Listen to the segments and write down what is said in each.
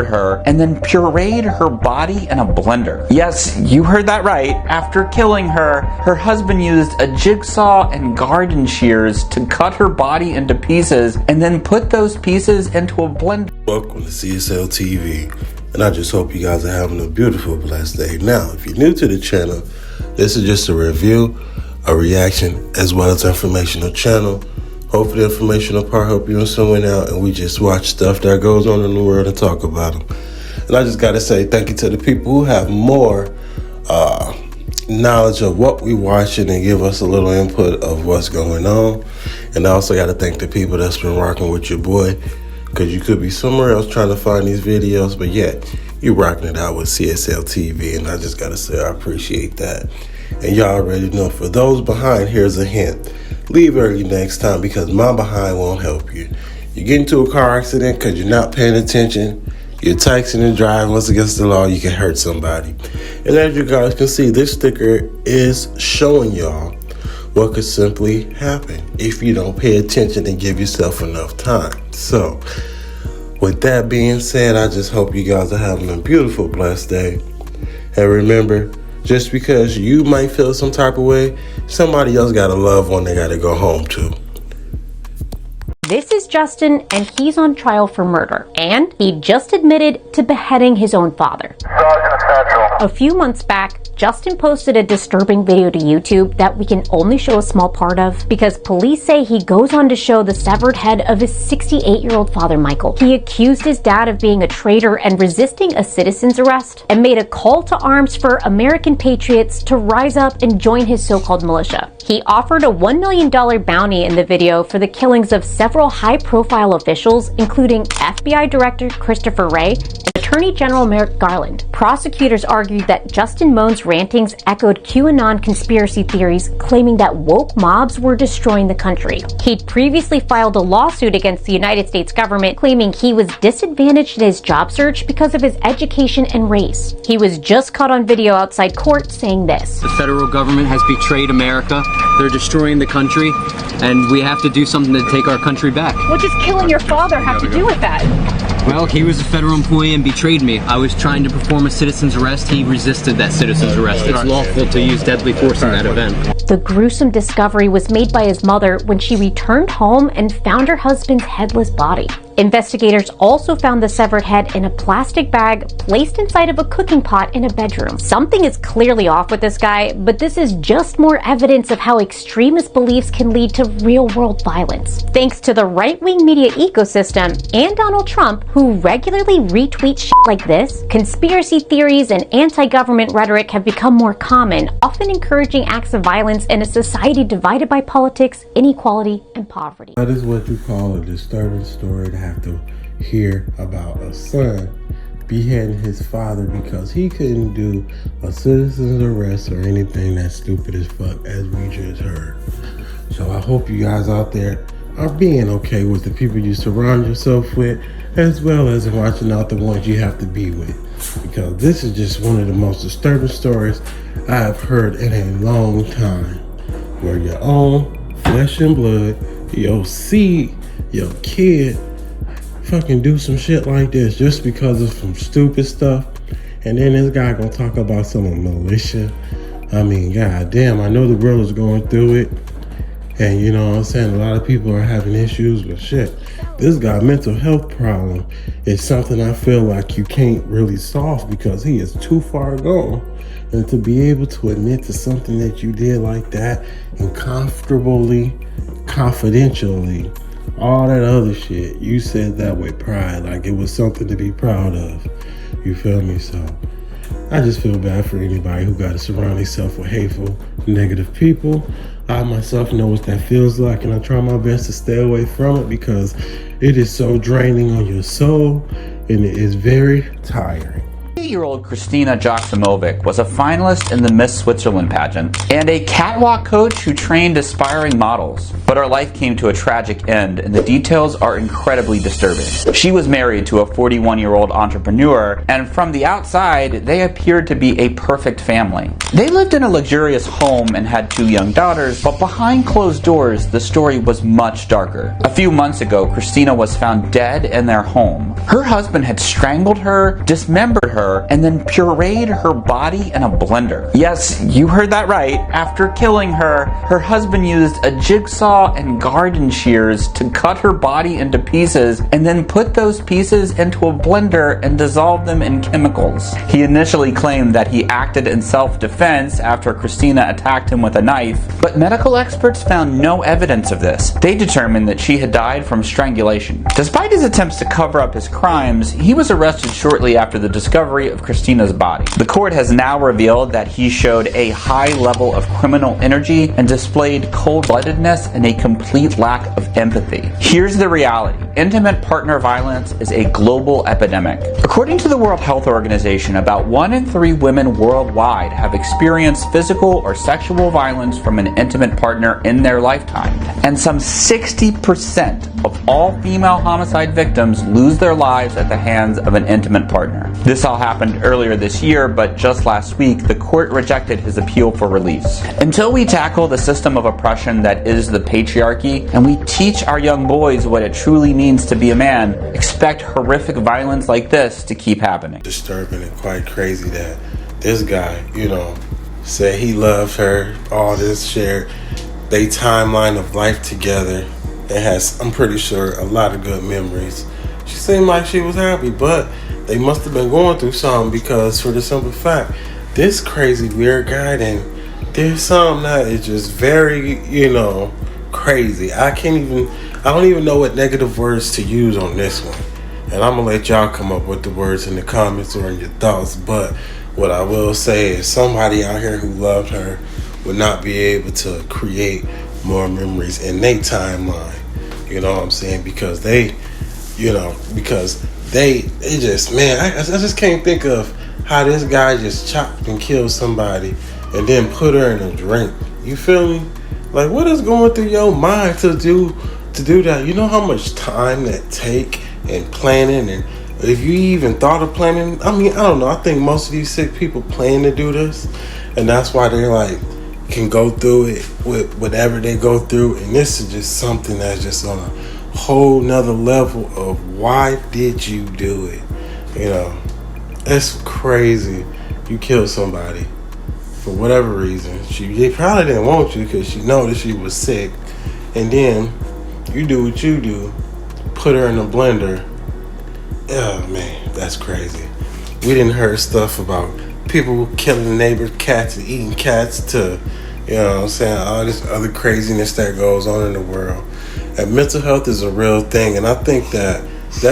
her and then pureed her body in a blender. Yes, you heard that right. After killing her, her husband used a jigsaw and garden shears to cut her body into pieces and then put those pieces into a blender. Welcome to CSL TV, and I just hope you guys are having a beautiful, blessed day. Now, if you're new to the channel, this is just a review, a reaction, as well as informational channel. Hopefully the informational part help you in some way out, and we just watch stuff that goes on in the world and talk about them. And I just got to say thank you to the people who have more knowledge of what we watching and give us a little input of what's going on. And I also got to thank the people that's been rocking with your boy, because you could be somewhere else trying to find these videos, but yet you rocking it out with CSL TV, and I just got to say I appreciate that. And y'all already know, for those behind, here's a hint. Leave early next time, because my behind won't help you. You get into a car accident because you're not paying attention, you're texting and driving what's against the law, you can hurt somebody. And as you guys can see, this sticker is showing y'all what could simply happen if you don't pay attention and give yourself enough time. So, with that being said, I just hope you guys are having a beautiful, blessed day. And remember, just because you might feel some type of way, somebody else got a loved one they got to go home to. This is Justin, and he's on trial for murder, and he just admitted to beheading his own father. A few months back, Justin posted a disturbing video to YouTube that we can only show a small part of because police say he goes on to show the severed head of his 68-year-old father, Michael. He accused his dad of being a traitor and resisting a citizen's arrest, and made a call to arms for American patriots to rise up and join his so-called militia. He offered a $1 million bounty in the video for the killings of several high-profile officials, including FBI Director Christopher Wray and Attorney General Merrick Garland. Prosecutors argued that Justin Moan's rantings echoed QAnon conspiracy theories, claiming that woke mobs were destroying the country. He'd previously filed a lawsuit against the United States government, claiming he was disadvantaged in his job search because of his education and race. He was just caught on video outside court saying this: "The federal government has betrayed America. They're destroying the country, and we have to do something to take our country back." What does killing your father have to do with that? Well, he was a federal employee and betrayed me. I was trying to perform a citizen's arrest. He resisted that citizen's arrest. It's lawful to use deadly force in that event. The gruesome discovery was made by his mother when she returned home and found her husband's headless body. Investigators also found the severed head in a plastic bag placed inside of a cooking pot in a bedroom. Something is clearly off with this guy, but this is just more evidence of how extremist beliefs can lead to real-world violence. Thanks to the right-wing media ecosystem and Donald Trump, who regularly retweets shit like this, conspiracy theories and anti-government rhetoric have become more common, often encouraging acts of violence in a society divided by politics, inequality, and poverty. That is what you call a disturbing story to have to hear about a son beheading his father because he couldn't do a citizen's arrest or anything that's stupid as fuck, as we just heard. So I hope you guys out there are being okay with the people you surround yourself with, as well as watching out the ones you have to be with, because this is just one of the most disturbing stories I've heard in a long time, where your own flesh and blood, your seed, your kid fucking do some shit like this just because of some stupid stuff. And then this guy gonna talk about some militia. I mean, goddamn, I know the world is going through it, and you know what I'm saying, a lot of people are having issues, but shit, this guy mental health problem is something I feel like you can't really solve because he is too far gone. And to be able to admit to something that you did like that, and comfortably, confidentially, all that other shit, you said that with pride, like it was something to be proud of. You feel me? So I just feel bad for anybody who got to surround themselves with hateful, negative people. I myself know what that feels like, and I try my best to stay away from it because it is so draining on your soul, and it is very tiring. 8-year-old Kristina Joksimovic was a finalist in the Miss Switzerland pageant and a catwalk coach who trained aspiring models. But her life came to a tragic end, and the details are incredibly disturbing. She was married to a 41-year-old entrepreneur, and from the outside, they appeared to be a perfect family. They lived in a luxurious home and had 2 young daughters, but behind closed doors, the story was much darker. A few months ago, Kristina was found dead in their home. Her husband had strangled her, dismembered her, and then pureed her body in a blender. Yes, you heard that right. After killing her, her husband used a jigsaw and garden shears to cut her body into pieces and then put those pieces into a blender and dissolve them in chemicals. He initially claimed that he acted in self-defense after Kristina attacked him with a knife, but medical experts found no evidence of this. They determined that she had died from strangulation. Despite his attempts to cover up his crimes, he was arrested shortly after the discovery of Kristina's body. The court has now revealed that he showed a high level of criminal energy and displayed cold-bloodedness and a complete lack of empathy. Here's the reality. Intimate partner violence is a global epidemic. According to the World Health Organization, about 1 in 3 women worldwide have experienced physical or sexual violence from an intimate partner in their lifetime. And some 60% of all female homicide victims lose their lives at the hands of an intimate partner. This all happened earlier this year, but just last week, the court rejected his appeal for release. Until we tackle the system of oppression that is the patriarchy, and we teach our young boys what it truly means to be a man, expect horrific violence like this to keep happening. Disturbing and quite crazy that this guy, said he loved her, all this, shared their timeline of life together, and has, I'm pretty sure, a lot of good memories. She seemed like she was happy, but they must have been going through something, because for the simple fact, this crazy weird guy, then there's something that is just very, crazy. I don't even know what negative words to use on this one. And I'm gonna let y'all come up with the words in the comments or in your thoughts. But what I will say is somebody out here who loved her would not be able to create more memories in their timeline. You know what I'm saying? Because they just, man, I just can't think of how this guy just chopped and killed somebody and then put her in a drink. You feel me? Like, what is going through your mind to do that? You know how much time that take and planning, and if you even thought of planning, I don't know. I think most of these sick people plan to do this, and that's why they're like, can go through it with whatever they go through. And this is just something that's just on a whole nother level of why did you do it? It's crazy. You killed somebody for whatever reason. They probably didn't want you because she know that she was sick, and then you do what you do, put her in a blender. Oh man, that's crazy. We didn't heard stuff about people killing neighbors' cats and eating cats to, all this other craziness that goes on in the world. And mental health is a real thing, and I think that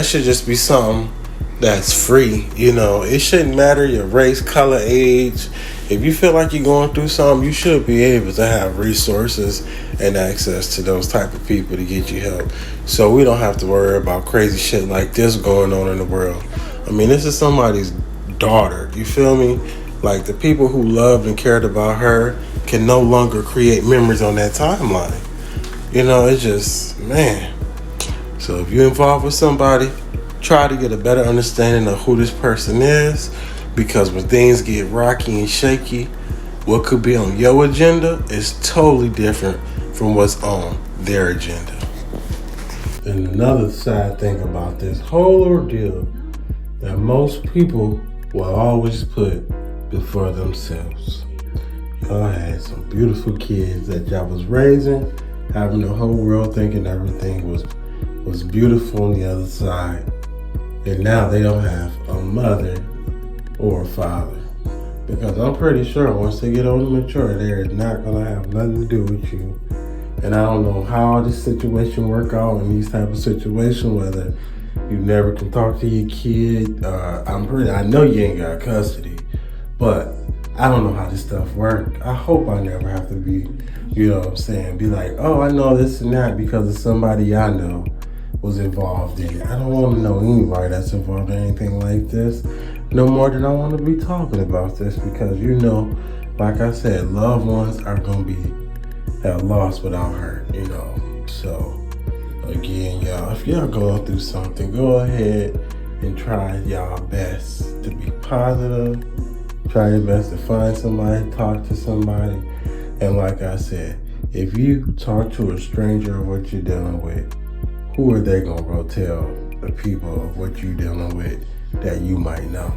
should just be something that's free. It shouldn't matter your race, color, age. If you feel like you're going through something, you should be able to have resources and access to those type of people to get you help. So we don't have to worry about crazy shit like this going on in the world. This is somebody's daughter. You feel me? Like, the people who loved and cared about her can no longer create memories on that timeline. It's just, man. So if you're involved with somebody, try to get a better understanding of who this person is, because when things get rocky and shaky, what could be on your agenda is totally different from what's on their agenda. And another sad thing about this whole ordeal that most people will always put before themselves. Y'all had some beautiful kids that y'all was raising, having the whole world thinking everything was beautiful on the other side. And now they don't have a mother or a father. Because I'm pretty sure once they get older and mature, they're not going to have nothing to do with you. And I don't know how this situation work out in these type of situations, whether you never can talk to your kid. I know you ain't got custody, but I don't know how this stuff work. I hope I never have to be, be like, oh, I know this and that because of somebody I know was involved in it. I don't want to know anybody that's involved in anything like this. no more than I want to be talking about this, because you know, like I said, loved ones are going to be at loss without hurt, you know. So again, y'all, if y'all going through something, go ahead and try y'all best to be positive. Try your best to find somebody, talk to somebody. And like I said, if you talk to a stranger of what you're dealing with, who are they gonna go tell the people of what you're dealing with that you might know?